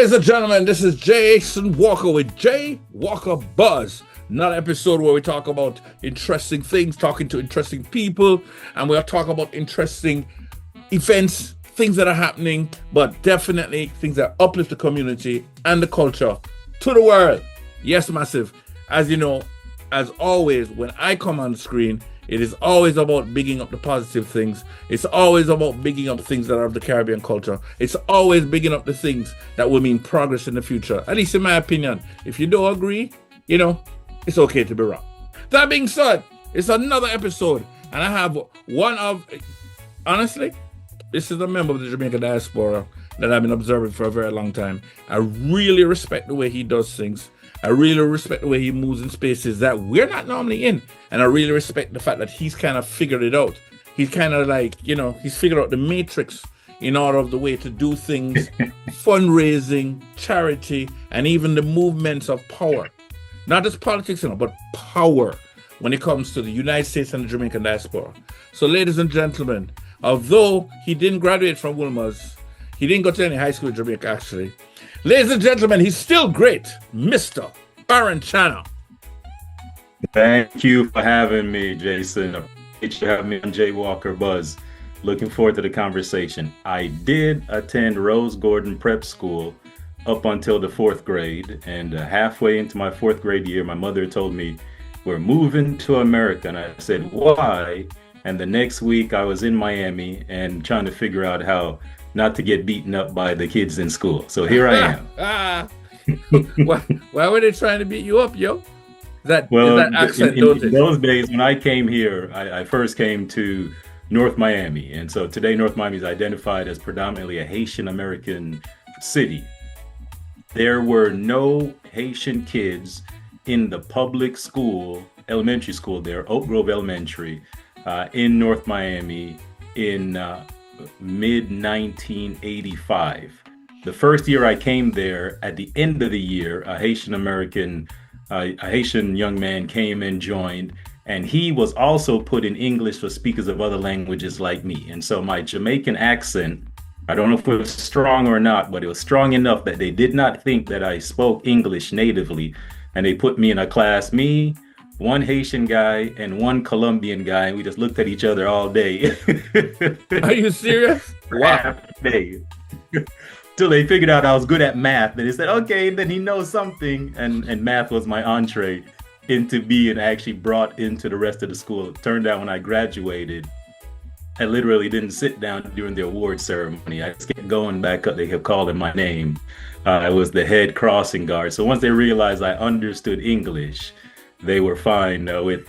Ladies and gentlemen, this is Jason Walker with JWalkerBuzz. Another episode where we talk about interesting things, talking to interesting people, and we'll talk about interesting events, things that are happening, but definitely things that uplift the community and the culture to the world. Yes, massive. As you know, as always, when I come on the screen, it is always about bigging up the positive things. It's always about bigging up things that are of the Caribbean culture. It's always bigging up the things that will mean progress in the future. At least in my opinion. If you don't agree, it's okay to be wrong. That being said, it's another episode. And I have honestly, this is a member of the Jamaican diaspora that I've been observing for a very long time. I really respect the way he does things. I really respect the way he moves in spaces that we're not normally in. And I really respect the fact that he's kind of figured it out. He's kind of like, he's figured out the matrix in order of the way to do things, fundraising, charity, and even the movements of power. Not just politics, but power when it comes to the United States and the Jamaican diaspora. So ladies and gentlemen, although he didn't graduate from Wilmer's, he didn't go to any high school in Jamaica actually. Ladies and gentlemen, he's still great, Mr. Baron Chana. Thank you for having me, Jason. Appreciate you having me on JWalkerBuzz. Looking forward to the conversation. I did attend Rose Gordon Prep School up until the 4th grade, and halfway into my 4th grade year, my mother told me, "We're moving to America." And I said, "Why?" And the next week I was in Miami and trying to figure out how not to get beaten up by the kids in school. So here I am. Why were they trying to beat you up, yo? That accent, in those days when I came here, I first came to North Miami. And so today North Miami is identified as predominantly a Haitian-American city. There were no Haitian kids in the public school, elementary school there, Oak Grove Elementary, in North Miami in mid-1985. The first year I came there, at the end of the year, a Haitian young man came and joined, and he was also put in English for speakers of other languages like me. And so my Jamaican accent, I don't know if it was strong or not, but it was strong enough that they did not think that I spoke English natively. And they put me in a class, me, one Haitian guy and one Colombian guy, and we just looked at each other all day. Are you serious? Wow. Till they figured out I was good at math. And they said, okay, then he knows something. And math was my entree into being actually brought into the rest of the school. It turned out when I graduated, I literally didn't sit down during the award ceremony. I just kept going back up. They kept calling my name. I was the head crossing guard. So once they realized I understood English, they were fine with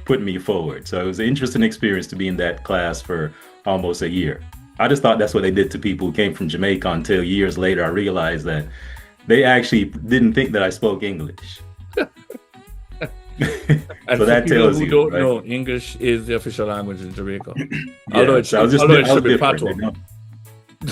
putting me forward. So it was an interesting experience to be in that class for almost a year. I just thought that's what they did to people who came from Jamaica until years later I realized that they actually didn't think that I spoke English. And so that tells you, who don't know, English is the official language in Jamaica. Although it should be patois.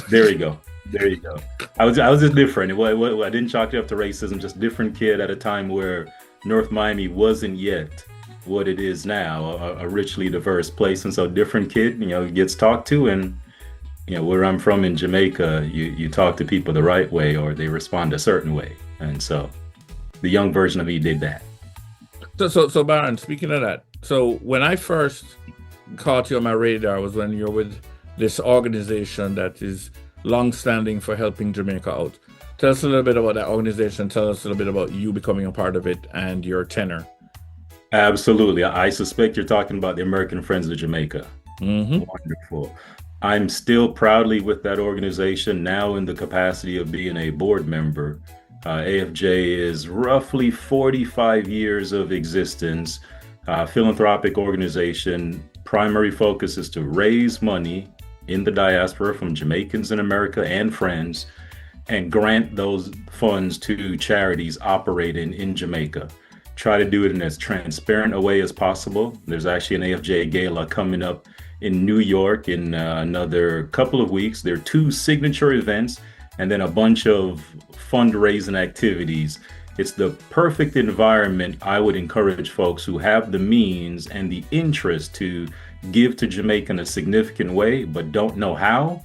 There you go. There you go. I was just different. I didn't chalk it up to racism, just different kid at a time where North Miami wasn't yet what it is now, a richly diverse place. And so different kid, gets talked to. And, where I'm from in Jamaica, you talk to people the right way or they respond a certain way. And so the young version of me did that. So Baron, speaking of that, so when I first caught you on my radar was when you're with this organization that is long-standing for helping Jamaica out. Tell us a little bit about that organization. Tell us a little bit about you becoming a part of it and your tenure. Absolutely. I suspect you're talking about the American Friends of Jamaica. Mm-hmm. Wonderful. I'm still proudly with that organization now in the capacity of being a board member. AFJ is roughly 45 years of existence. Philanthropic organization. Primary focus is to raise money in the diaspora from Jamaicans in America and friends, and grant those funds to charities operating in Jamaica. Try to do it in as transparent a way as possible. There's actually an AFJ gala coming up in New York in another couple of weeks. There are 2 signature events and then a bunch of fundraising activities. It's the perfect environment. I would encourage folks who have the means and the interest to give to Jamaica in a significant way, but don't know how.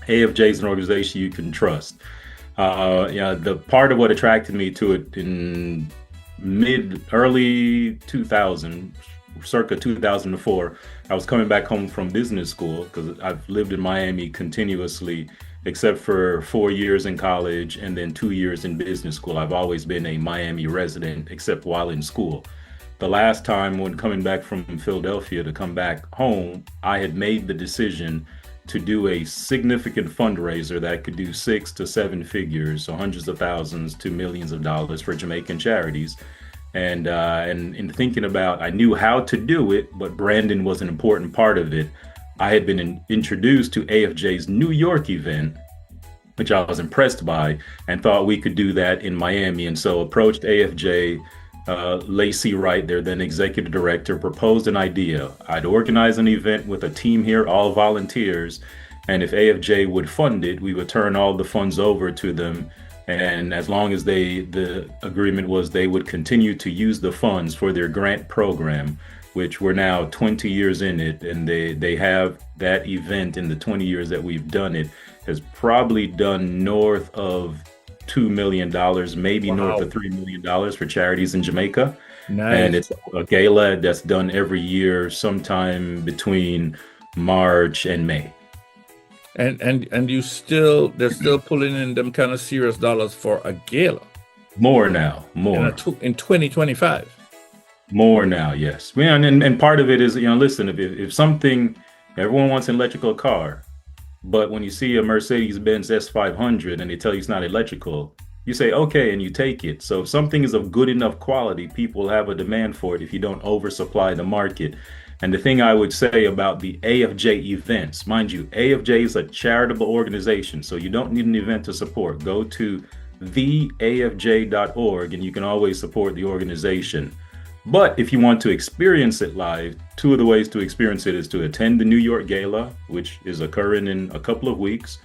AFJ is an organization you can trust. Yeah, the part of what attracted me to it in early 2000, circa 2004, I was coming back home from business school because I've lived in Miami continuously, except for 4 years in college and then 2 years in business school. I've always been a Miami resident, except while in school. The last time when coming back from Philadelphia to come back home, I had made the decision to do a significant fundraiser that could do 6 to 7 figures, so hundreds of thousands to millions of dollars for Jamaican charities. And in thinking about, I knew how to do it, but branding was an important part of it. I had been introduced to AFJ's New York event, which I was impressed by, and thought we could do that in Miami. And so approached AFJ. Lacey Wright, their then executive director, proposed an idea. I'd organize an event with a team here, all volunteers, and if AFJ would fund it, we would turn all the funds over to them. And as long as the agreement was they would continue to use the funds for their grant program, which we're now 20 years in it, and they have that event in the 20 years that we've done it, has probably done north of $2 million, maybe north of $3 million for charities in Jamaica. Nice. And it's a gala that's done every year, sometime between March and May. And they're still pulling in them kind of serious dollars for a gala. More now, more. In 2025. More now, yes. And part of it is, listen, if something, everyone wants an electrical car, but when you see a Mercedes-Benz S500 and they tell you it's not electrical, you say, okay, and you take it. So if something is of good enough quality, people have a demand for it if you don't oversupply the market. And the thing I would say about the AFJ events, mind you, AFJ is a charitable organization, so you don't need an event to support. Go to theafj.org and you can always support the organization. But if you want to experience it live, two of the ways to experience it is to attend the New York Gala, which is occurring in a couple of weeks,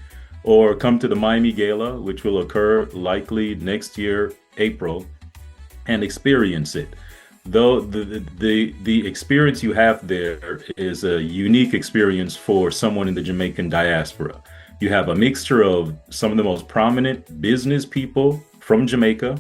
or come to the Miami Gala, which will occur likely next year, April, and experience it. Though the experience you have there is a unique experience for someone in the Jamaican diaspora. You have a mixture of some of the most prominent business people from Jamaica,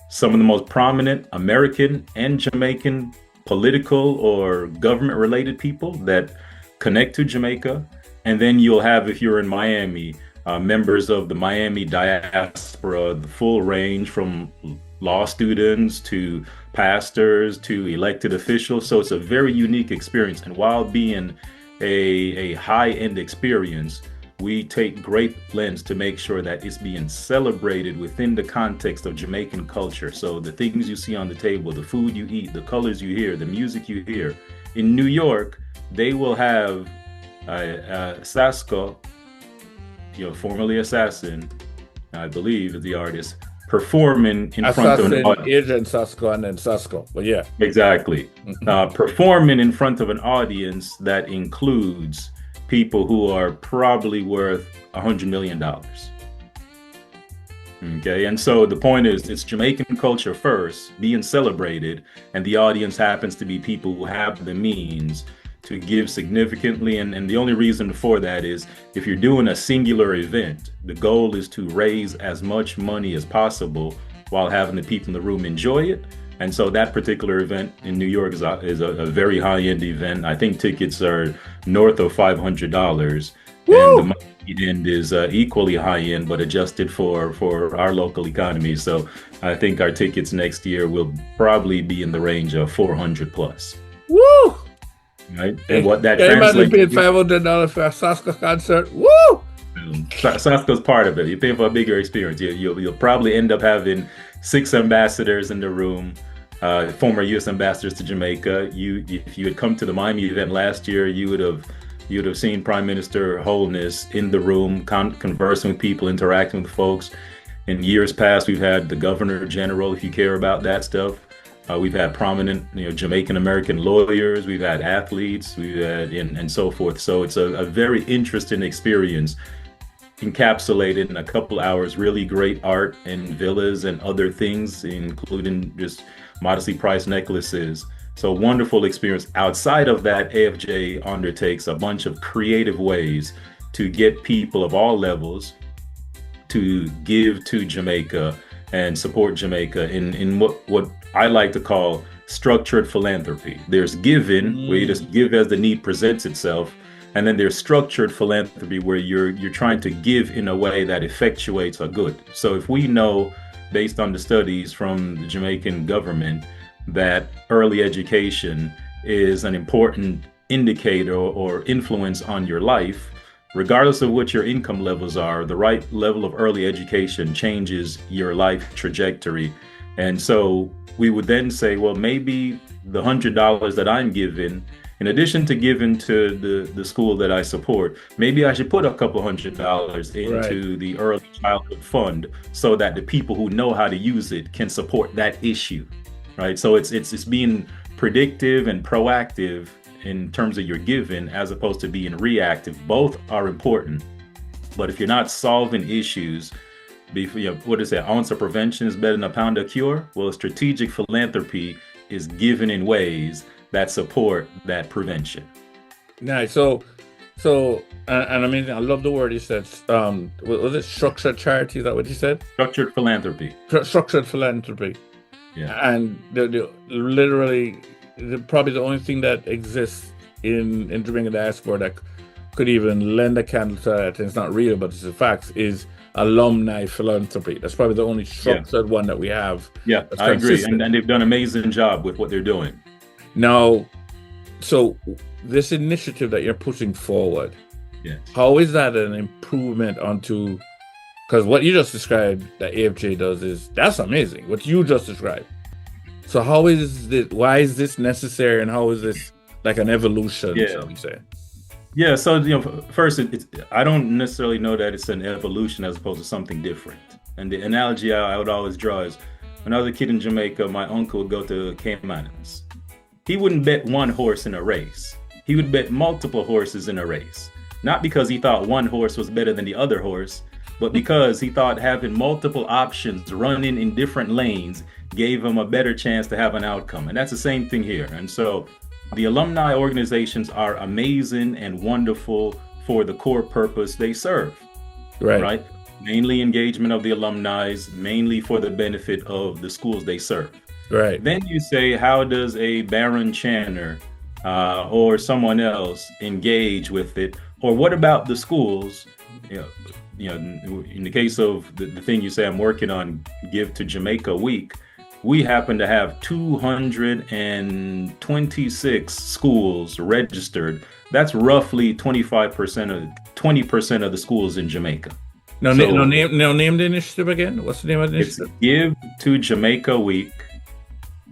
some of the most prominent American and Jamaican political or government related people that connect to Jamaica. And then you'll have, if you're in Miami, members of the Miami diaspora, the full range from law students to pastors to elected officials. So it's a very unique experience. And while being a high-end experience, we take great lens to make sure that it's being celebrated within the context of Jamaican culture. So the things you see on the table, the food you eat, the colors you hear, the music you hear. In New York, they will have Sasko, formerly Assassin, I believe is the artist, performing in front of an audience. Agent Sasko and then Sasko, but yeah. Exactly. Performing in front of an audience that includes people who are probably worth $100 million. Okay, and so the point is, it's Jamaican culture first being celebrated, and the audience happens to be people who have the means to give significantly. And the only reason for that is if you're doing a singular event, the goal is to raise as much money as possible while having the people in the room enjoy it. And so that particular event in New York is a very high-end event. I think tickets are north of $500. Woo! And the money end is equally high-end, but adjusted for our local economy. So I think our tickets next year will probably be in the range of 400 plus. Woo! Right? And what that translates to. Paid $500 for a Sasko concert. Woo! Sasko's part of it. You pay for a bigger experience. You'll probably end up having 6 ambassadors in the room, former U.S. ambassadors to Jamaica. If you had come to the Miami event last year, you would have seen Prime Minister Holness in the room, conversing with people, interacting with folks. In years past, we've had the Governor General, if you care about that stuff. We've had prominent, Jamaican-American lawyers. We've had athletes. We've had and so forth. So it's a very interesting experience, encapsulated in a couple hours. Really great art and villas and other things, including just modestly priced necklaces. So wonderful experience. Outside of that, AFJ undertakes a bunch of creative ways to get people of all levels to give to Jamaica and support Jamaica in what I like to call structured philanthropy. There's giving, where you just give as the need presents itself, and then there's structured philanthropy, where you're trying to give in a way that effectuates a good. So if we know, based on the studies from the Jamaican government, that early education is an important indicator or influence on your life, regardless of what your income levels are, the right level of early education changes your life trajectory. And so we would then say, well, maybe the $100 that I'm giving, in addition to giving to the school that I support, maybe I should put a couple $100 into the early childhood fund, so that the people who know how to use it can support that issue, right? So it's being predictive and proactive in terms of your giving, as opposed to being reactive. Both are important, but if you're not solving issues, what is that? Ounce of prevention is better than a pound of cure. Well, strategic philanthropy is given in ways that support that prevention. Nice. So, and I mean, I love the word you said. Was it structured charity? Is that what you said? Structured philanthropy. Structured philanthropy. Yeah. And literally, probably the only thing that exists in Jamaican diaspora that could even lend a candle to that, and it's not real, but it's a fact, is alumni philanthropy. That's probably the only structured one that we have. Yeah, I agree. And they've done an amazing job with what they're doing. Now, so this initiative that you're pushing forward, how is that an improvement onto, because what you just described that AFJ does that's amazing, what you just described. So how is this, why is this necessary, and how is this like an evolution, shall we say? Yeah, so first, I don't necessarily know that it's an evolution as opposed to something different. And the analogy I would always draw is, when I was a kid in Jamaica, my uncle would go to Caymans. He wouldn't bet one horse in a race. He would bet multiple horses in a race. Not because he thought one horse was better than the other horse, but because he thought having multiple options running in different lanes gave him a better chance to have an outcome. And that's the same thing here. And so the alumni organizations are amazing and wonderful for the core purpose they serve. Right? Mainly engagement of the alumni, mainly for the benefit of the schools they serve. Right. Then you say, how does a Baron Channer or someone else engage with it? Or what about the schools? In the case of the thing you say I'm working on, Give to Jamaica Week, we happen to have 226 schools registered. That's roughly 20% of the schools in Jamaica. Name the initiative again. What's the name of the initiative? It's Give to Jamaica Week.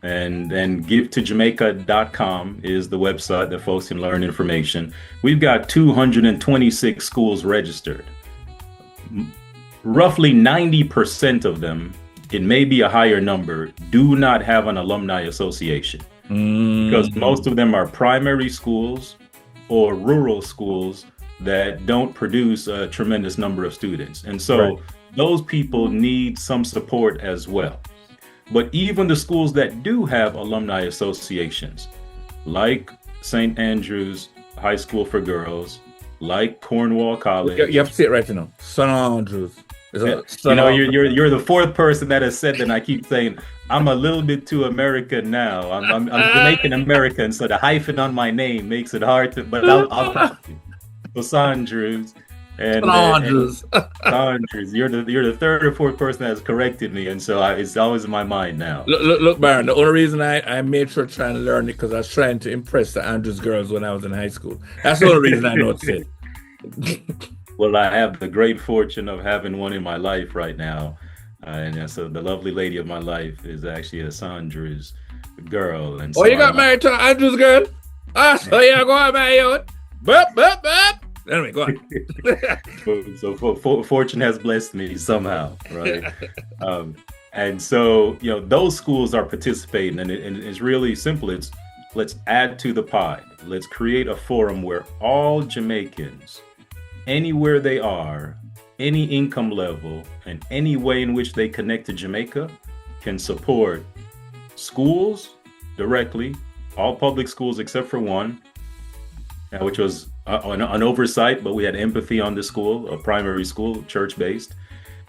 And givetojamaica.com is the website that folks can learn information. We've got 226 schools registered. Roughly 90% of them, it may be a higher number, do not have an alumni association. Because most of them are primary schools or rural schools that don't produce a tremendous number of students. And so those people need some support as well. But even the schools that do have alumni associations, like St. Andrew's High School for Girls, like Cornwall College. You have to say it right now. St. Andrew's. You're the fourth person that has said that, and I keep saying I'm a little bit too American now. I'm Jamaican-American, so the hyphen on my name makes it hard to. But I'll try. So St. Andrew's. Andrews, you're the third or fourth person that has corrected me, and so it's always in my mind now. Look, Baron. The only reason I made sure trying to learn it because I was trying to impress the Andrews girls when I was in high school. That's the only reason I know it. Well, I have the great fortune of having one in my life right now, and so the lovely lady of my life is actually a Sandra's girl. And so you got married to an Andrews girl? So you're going to marry you? Bup. Anyway, go on. So fortune has blessed me somehow, right? And so, those schools are participating, and it's really simple. It's let's add to the pie. Let's create a forum where all Jamaicans, anywhere they are, any income level, and any way in which they connect to Jamaica, can support schools directly, all public schools except for one, which was an oversight, but we had empathy on the school, a primary school, church-based.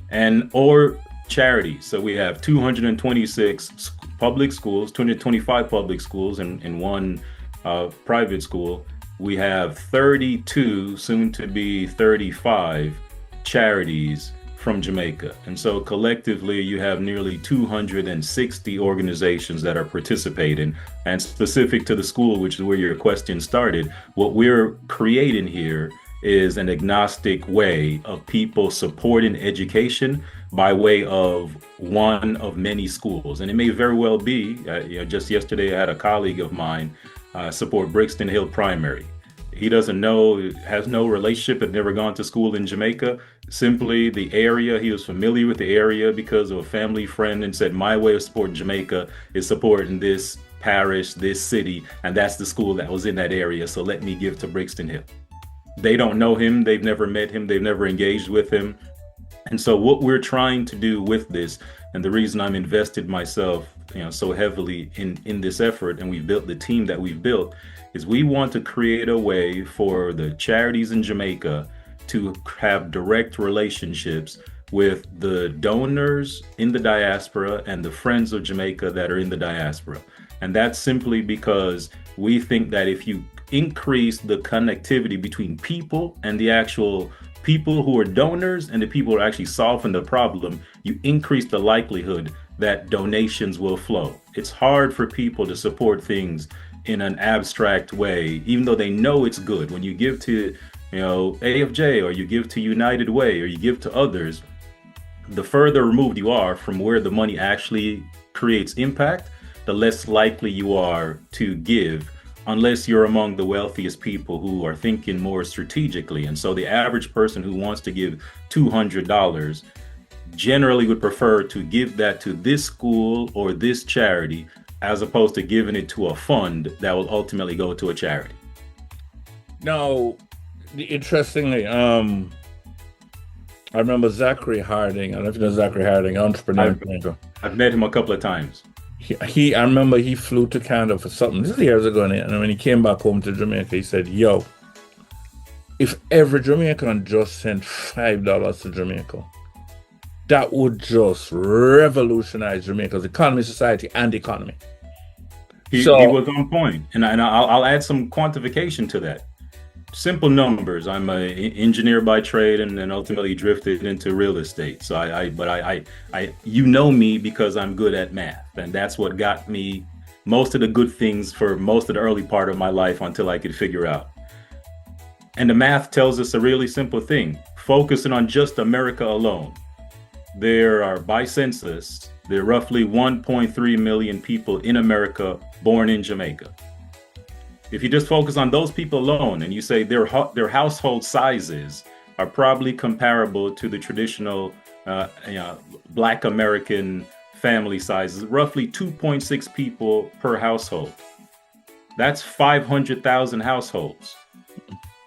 and or charities. So we have 226 public schools, 225 public schools, and one private school. We have 32, soon to be 35 charities from Jamaica. And so collectively, you have nearly 260 organizations that are participating. And specific to the school, which is where your question started, what we're creating here is an agnostic way of people supporting education by way of one of many schools. And it may very well be, just yesterday I had a colleague of mine support Brixton Hill Primary. He doesn't know, has no relationship, had never gone to school in Jamaica. Simply the area, he was familiar with the area because of a family friend, and said, my way of supporting Jamaica is supporting this parish, this city, and that's the school that was in that area. So let me give to Brixton Hill. They don't know him, they've never met him, they've never engaged with him. And so what we're trying to do with this, and the reason I'm invested myself, so heavily in this effort, and we've built the team that we've built, is we want to create a way for the charities in Jamaica to have direct relationships with the donors in the diaspora and the friends of Jamaica that are in the diaspora. And that's simply because we think that if you increase the connectivity between people and the actual people who are donors and the people who are actually solving the problem, you increase the likelihood that donations will flow. It's hard for people to support things in an abstract way, even though they know it's good. When you give to, AFJ, or you give to United Way, or you give to others, the further removed you are from where the money actually creates impact, the less likely you are to give, unless you're among the wealthiest people who are thinking more strategically. And so the average person who wants to give $200 generally would prefer to give that to this school or this charity, as opposed to giving it to a fund that will ultimately go to a charity. Now, interestingly, I remember Zachary Harding. I don't know if you know Zachary Harding, entrepreneur. I've met him a couple of times. I remember he flew to Canada for something. This is years ago, and when he came back home to Jamaica, he said, yo, if every Jamaican just sent $5 to Jamaica, that would just revolutionize Jamaica's economy, society, and economy. He was on point, and I'll add some quantification to that. Simple numbers. I'm an engineer by trade, and then ultimately drifted into real estate. So I you know me because I'm good at math, and that's what got me most of the good things for most of the early part of my life until I could figure out. And the math tells us a really simple thing: focusing on just America alone, there are, by census, there are roughly 1.3 million people in America born in Jamaica. If you just focus on those people alone and you say their household sizes are probably comparable to the traditional Black American family sizes, roughly 2.6 people per household. That's 500,000 households.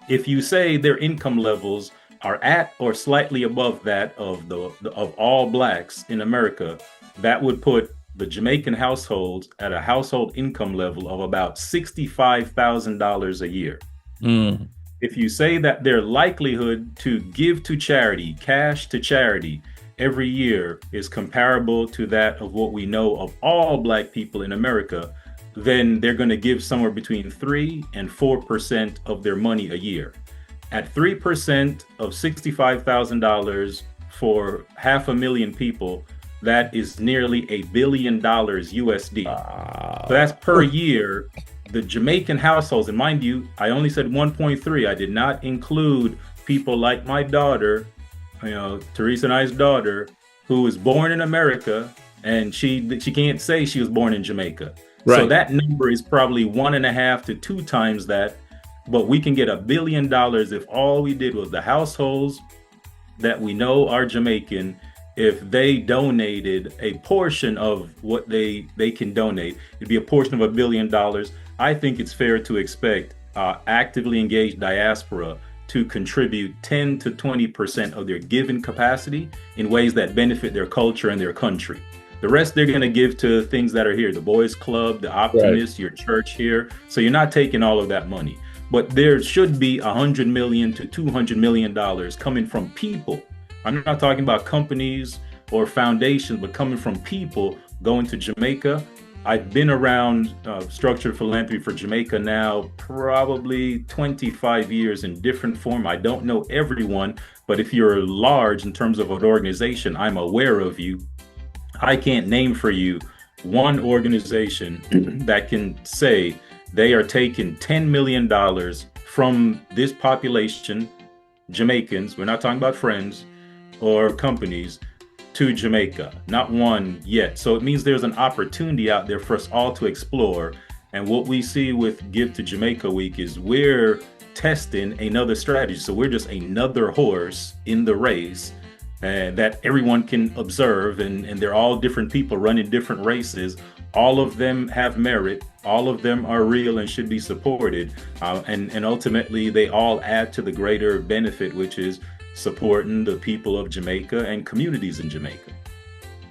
If you say their income levels are at or slightly above that of all Blacks in America, that would put the Jamaican households at a household income level of about $65,000 a year. If you say that their likelihood to give to charity, cash to charity every year, is comparable to that of what we know of all Black people in America, then they're going to give somewhere between 3 and 4% of their money a year. At 3% of $65,000 for 500,000 people, that is nearly $1 billion USD. So that's per year. The Jamaican households, and mind you, I only said 1.3. I did not include people like my daughter, Teresa and I's daughter, who was born in America, and she can't say she was born in Jamaica. Right. So that number is probably 1.5 to 2 times that. But we can get $1 billion if all we did was the households that we know are Jamaican, if they donated a portion of what they can donate, it'd be a portion of $1 billion. I think it's fair to expect actively engaged diaspora to contribute 10 to 20% of their given capacity in ways that benefit their culture and their country. The rest they're going to give to things that are here, the Boys Club, the Optimist, right, your church here. So you're not taking all of that money. But there should be $100 million to $200 million coming from people. I'm not talking about companies or foundations, but coming from people going to Jamaica. I've been around structured philanthropy for Jamaica now probably 25 years in different form. I don't know everyone, but if you're large in terms of an organization, I'm aware of you. I can't name for you one organization that can say they are taking $10 million from this population, Jamaicans, we're not talking about friends or companies, to Jamaica. Not one yet. So it means there's an opportunity out there for us all to explore. And what we see with Give to Jamaica Week is we're testing another strategy. So we're just another horse in the race that everyone can observe, and they're all different people running different races. All of them have merit. All of them are real and should be supported. And ultimately, they all add to the greater benefit, which is supporting the people of Jamaica and communities in Jamaica.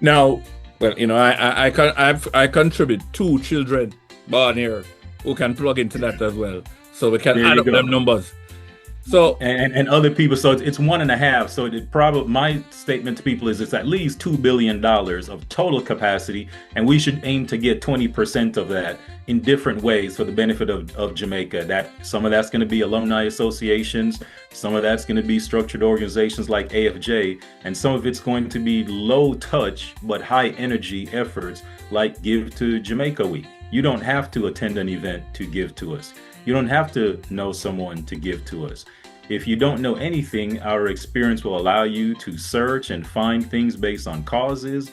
Now, well, I contribute 2 children born here who can plug into that as well, so we can add up them numbers. So and other people, so it's 1.5. So it probably, my statement to people is it's at least $2 billion of total capacity, and we should aim to get 20% of that in different ways for the benefit of Jamaica. That some of that's going to be alumni associations, some of that's going to be structured organizations like AFJ, and some of it's going to be low touch but high energy efforts like Give to Jamaica Week. You don't have to attend an event to give to us. You don't have to know someone to give to us. If you don't know anything, our experience will allow you to search and find things based on causes,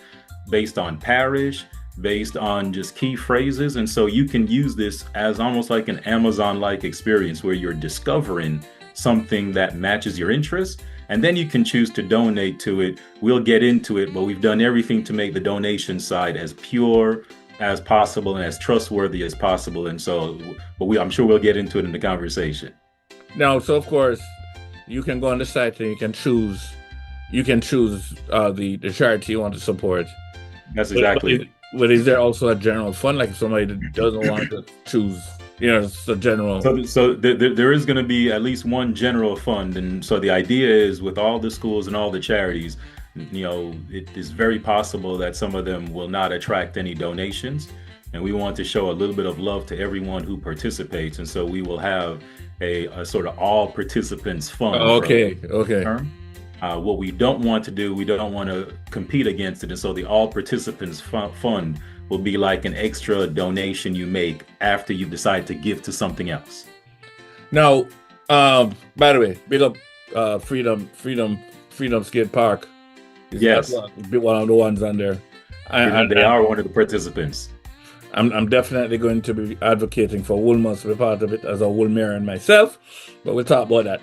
based on parish, based on just key phrases. And so you can use this as almost like an Amazon-like experience where you're discovering something that matches your interests, and then you can choose to donate to it. We'll get into it, but we've done everything to make the donation side as pure as possible and as trustworthy as possible. And so, I'm sure we'll get into it in the conversation. Now, so of course, you can go on the site and you can choose the charity you want to support. That's exactly it. But is there also a general fund, like if somebody doesn't want to choose, it's a general? So there is going to be at least one general fund. And so the idea is with all the schools and all the charities, it is very possible that some of them will not attract any donations. And we want to show a little bit of love to everyone who participates. And so we will have a sort of all participants fund. Okay. What we don't want to do, we don't want to compete against it. And so the all participants fund will be like an extra donation you make after you decide to give to something else. Now, by the way, big up Freedom Skate Park. Yes. One of the ones on there. They are one of the participants. I'm definitely going to be advocating for Woolmans to be part of it as a Woolmerian myself, but we'll talk about that.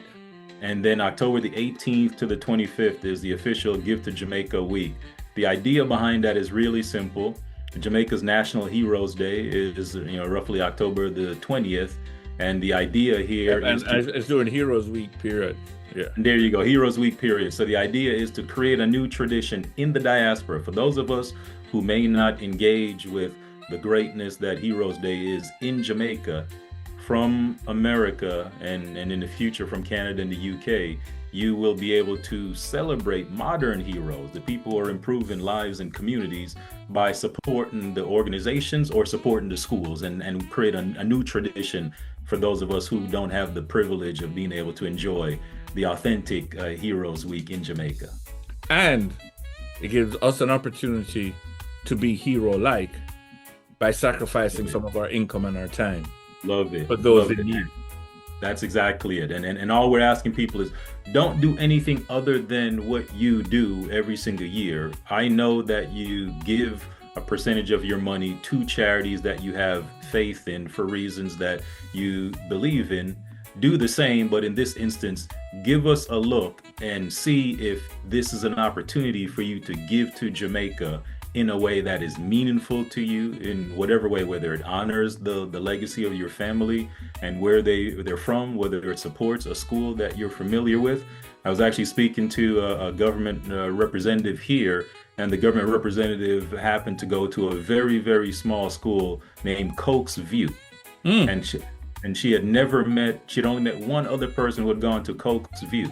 And then October the 18th to the 25th is the official Give to Jamaica Week. The idea behind that is really simple. Jamaica's National Heroes Day is roughly October the 20th, and the idea here is it's during Heroes Week period. Yeah. And there you go, Heroes Week period. So the idea is to create a new tradition in the diaspora for those of us who may not engage with the greatness that Heroes Day is in Jamaica. From America and in the future from Canada and the UK, you will be able to celebrate modern heroes, the people who are improving lives and communities by supporting the organizations or supporting the schools, and create a new tradition for those of us who don't have the privilege of being able to enjoy the authentic Heroes Week in Jamaica. And it gives us an opportunity to be hero-like by sacrificing some of our income and our time. Love it. For those in need. That's exactly it. And all we're asking people is don't do anything other than what you do every single year. I know that you give a percentage of your money to charities that you have faith in for reasons that you believe in. Do the same, but in this instance, give us a look and see if this is an opportunity for you to give to Jamaica in a way that is meaningful to you in whatever way, whether it honors the legacy of your family and where they're from, whether it supports a school that you're familiar with. I was actually speaking to a government representative here, and the government representative happened to go to a very, very small school named Coke's View. And she'd only met one other person who had gone to Coke's View.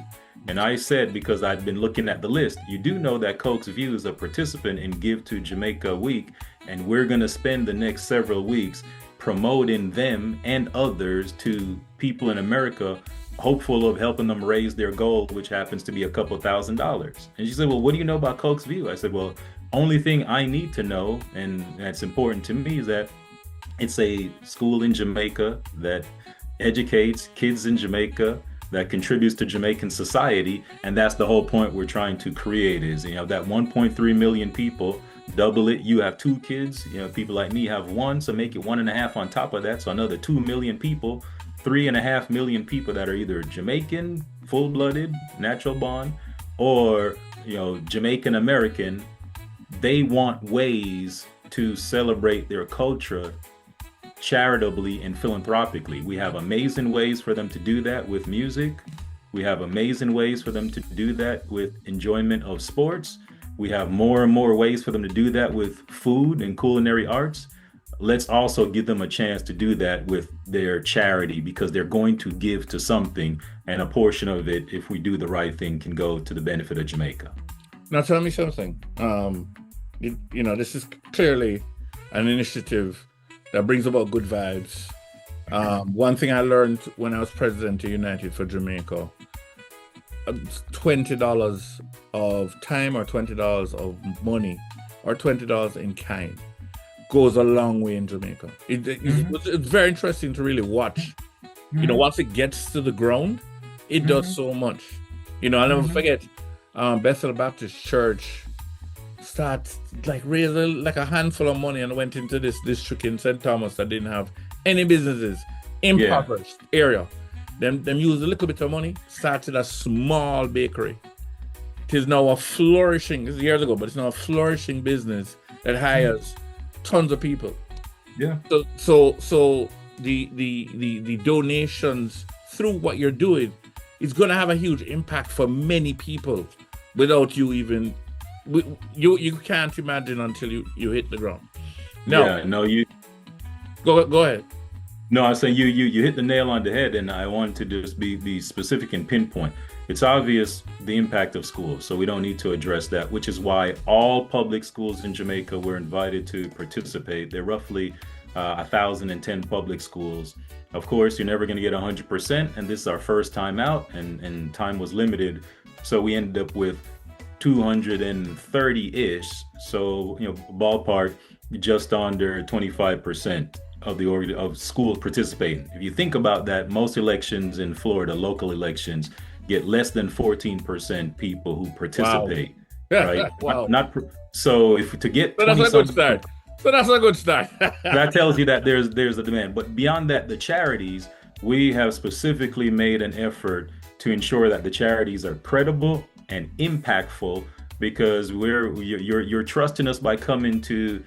And I said, because I'd been looking at the list, you do know that Coke's View is a participant in Give to Jamaica Week, and we're going to spend the next several weeks promoting them and others to people in America, hopeful of helping them raise their goal, which happens to be a couple $1,000s. And she said, well, what do you know about Coke's View? I said, well, only thing I need to know, and that's important to me, is that it's a school in Jamaica that educates kids in Jamaica, that contributes to Jamaican society. And that's the whole point we're trying to create is, that 1.3 million people, double it, you have 2 kids, people like me have 1, so make it 1.5 on top of that. So another 2 million people, 3.5 million people that are either Jamaican, full-blooded, natural born, or, Jamaican-American. They want ways to celebrate their culture charitably and philanthropically. We have amazing ways for them to do that with music. We have amazing ways for them to do that with enjoyment of sports. We have more and more ways for them to do that with food and culinary arts. Let's also give them a chance to do that with their charity, because they're going to give to something, and a portion of it, if we do the right thing, can go to the benefit of Jamaica. Now tell me something. This is clearly an initiative that brings about good vibes. One thing I learned when I was president of United for Jamaica, $20 of time or $20 of money or $20 in kind goes a long way in Jamaica. It's very interesting to really watch. Once it gets to the ground, it does so much. I'll never forget Bethel Baptist Church start raising a handful of money and went into this district in St. Thomas that didn't have any businesses, impoverished area. Them used a little bit of money, started a small bakery. It is now a flourishing, this is years ago, but it's now a flourishing business that hires tons of people. Yeah. So the donations through what you're doing is going to have a huge impact for many people without you even. You can't imagine until you hit the ground. Go ahead. No, I was saying you hit the nail on the head, and I wanted to just be specific and pinpoint. It's obvious the impact of schools, so we don't need to address that, which is why all public schools in Jamaica were invited to participate. There are roughly 1,010 public schools. Of course, you're never going to get 100%, and this is our first time out, and time was limited, so we ended up with 230-ish, so ballpark just under 25% of schools participating. If you think about that, most elections in Florida, local elections, get less than 14% people who participate. Wow. Right? Wow. So if to get that's a good start. That tells you that there's a demand. But beyond that, the charities, we have specifically made an effort to ensure that the charities are credible and impactful, because you're trusting us by coming to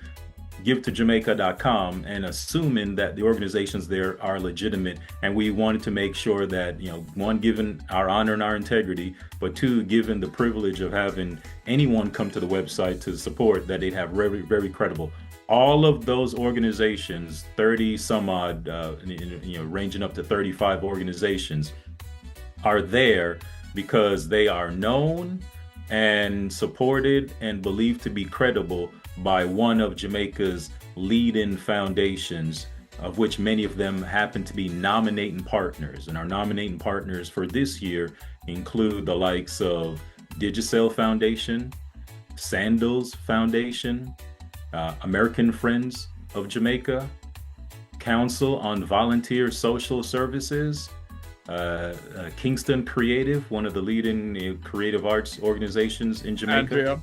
givetojamaica.com and assuming that the organizations there are legitimate. And we wanted to make sure that, one, given our honor and our integrity, but 2, given the privilege of having anyone come to the website to support, that they'd have very, very credible. All of those organizations, 30 some odd, ranging up to 35 organizations, are there because they are known and supported and believed to be credible by one of Jamaica's leading foundations, of which many of them happen to be nominating partners. And our nominating partners for this year include the likes of Digicel Foundation, Sandals Foundation, American Friends of Jamaica, Council on Volunteer Social Services, Kingston Creative, one of the leading creative arts organizations in Jamaica.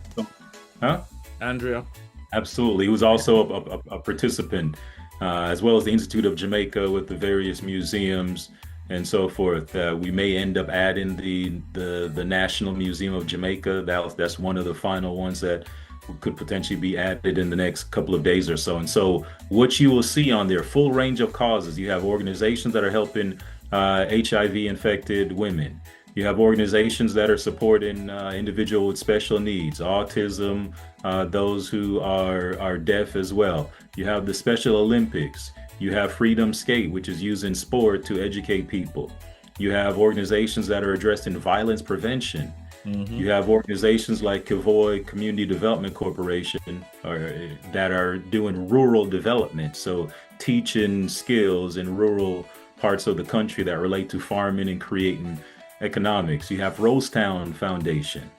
Andrea. Absolutely. He was also a participant, as well as the Institute of Jamaica with the various museums and so forth. We may end up adding the National Museum of Jamaica. That's one of the final ones that could potentially be added in the next couple of days or so. And so what you will see on there, full range of causes. You have organizations that are helping HIV infected women. You have organizations that are supporting individuals with special needs, autism, those who are deaf as well. You have the Special Olympics. You have Freedom Skate, which is using sport to educate people. You have organizations that are addressing violence prevention. You have organizations like Kivoy Community Development Corporation that are doing rural development, so teaching skills in rural parts of the country that relate to farming and creating economics. You have Rosetown Foundation,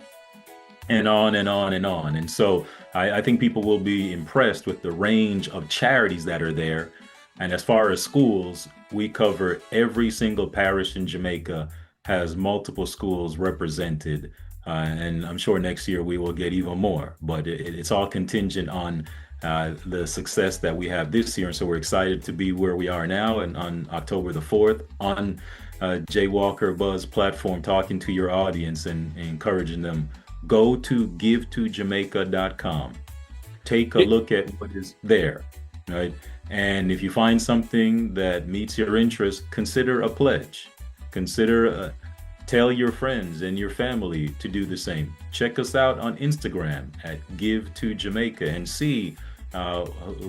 and on and on and on. And so I think people will be impressed with the range of charities that are there. And as far as schools, we cover every single parish in Jamaica has multiple schools represented. And I'm sure next year we will get even more, but it's all contingent on the success that we have this year. And so we're excited to be where we are now and on October the 4th on JWalkerBuzz platform, talking to your audience and encouraging them. Go to givetojamaica.com. Take a look at what is there, right? And if you find something that meets your interest, consider a pledge. Tell your friends and your family to do the same. Check us out on Instagram at Give to Jamaica and see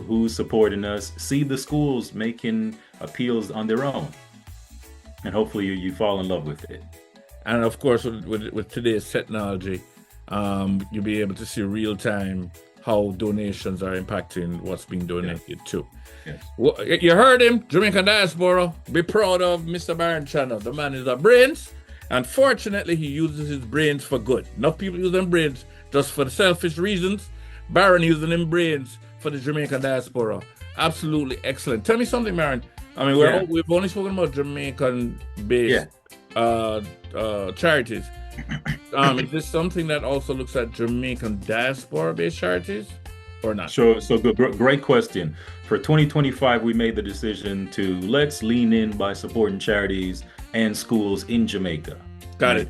who's supporting us. See the schools making appeals on their own. And hopefully you fall in love with it. And of course, with today's technology, you'll be able to see real time how donations are impacting what's being donated too. Yes. Well, you heard him, Jamaican diaspora. Be proud of Mr. Baron Channel. The man is a brains. Unfortunately, he uses his brains for good. Enough people use them brains just for the selfish reasons. Baron using them brains for the Jamaican diaspora. Absolutely excellent. Tell me something, Baron. I mean, we've only spoken about Jamaican-based charities. Is this something that also looks at Jamaican diaspora-based charities or not? So good, great question. For 2025, we made the decision to let's lean in by supporting charities and schools in Jamaica. Got it.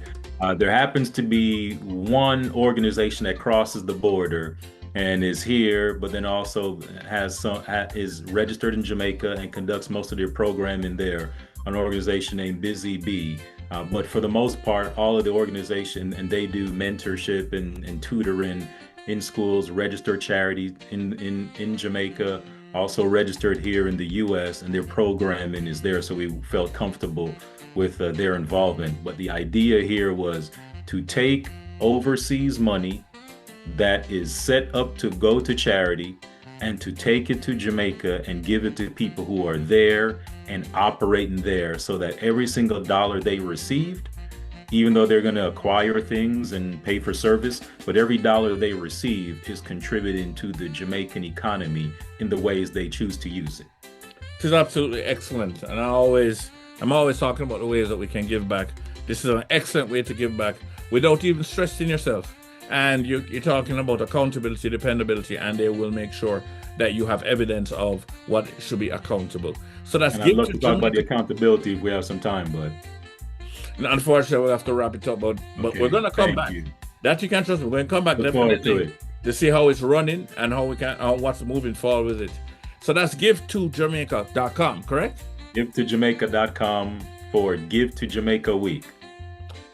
There happens to be one organization that crosses the border and is here, but then also is registered in Jamaica and conducts most of their programming there. An organization named Busy Bee. But for the most part, all of the organization, and they do mentorship and tutoring in schools, registered charities in Jamaica, also registered here in the US, and their programming is there. So we felt comfortable with their involvement. But the idea here was to take overseas money that is set up to go to charity and to take it to Jamaica and give it to people who are there and operating there, so that every single dollar they received, even though they're going to acquire things and pay for service, but every dollar they receive is contributing to the Jamaican economy in the ways they choose to use it. This is absolutely excellent. And I'm always talking about the ways that we can give back. This is an excellent way to give back without even stressing yourself. And you're talking about accountability, dependability, and they will make sure that you have evidence of what should be accountable. So that's I'd love to talk about the accountability if we have some time, but unfortunately we'll have to wrap it up. But we're going to come back. That you can trust me. We're going to come back definitely to see how it's running and how we can what's moving forward with it. So that's givetojamaica.com, correct? Givetojamaica.com for Give to Jamaica Week.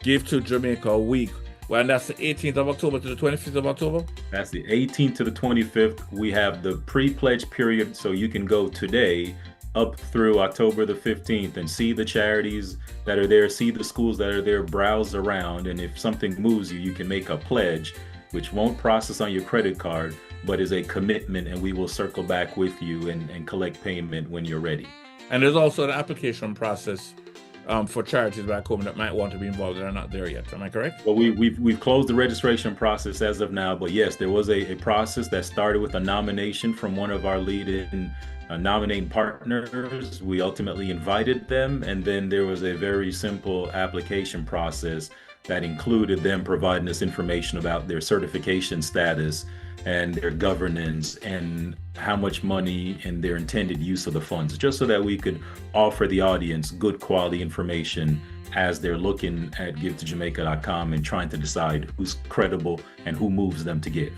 Give to Jamaica Week. Well, and that's the 18th of October to the 25th of October? That's the 18th to the 25th. We have the pre-pledge period, so you can go today up through October the 15th and see the charities that are there, see the schools that are there, browse around, and if something moves you, you can make a pledge, which won't process on your credit card, but is a commitment, and we will circle back with you and collect payment when you're ready. And there's also an application process for charities back home that might want to be involved that are not there yet. Am I correct? Well, we've closed the registration process as of now, but yes, there was a process that started with a nomination from one of our leading nominating partners. We ultimately invited them, and then there was a very simple application process that included them providing us information about their certification status and their governance and how much money and their intended use of the funds, just so that we could offer the audience good quality information as they're looking at givetojamaica.com and trying to decide who's credible and who moves them to give.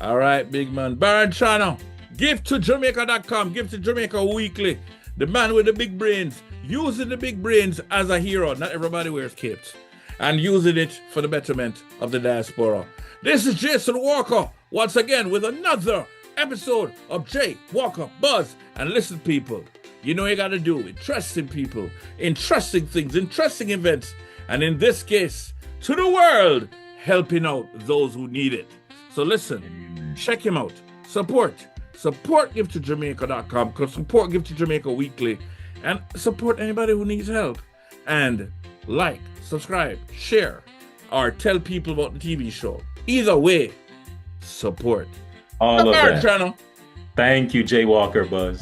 All right, big man. Baron Channel, givetojamaica.com, Give to Jamaica Weekly. The man with the big brains, using the big brains as a hero. Not everybody wears capes. And using it for the betterment of the diaspora. This is Jason Walker, once again with another episode of JWalkerBuzz. And listen, people, You know you got to do interesting people, interesting things, interesting events, and in this case, to the world, helping out those who need it. So listen, check him out. Support GiveToJamaica.com, because support Give to Jamaica weekly, and support anybody who needs help. And like, subscribe, share, or tell people about the TV show. Either way, support. All of that. Channel. Thank you, JWalkerBuzz.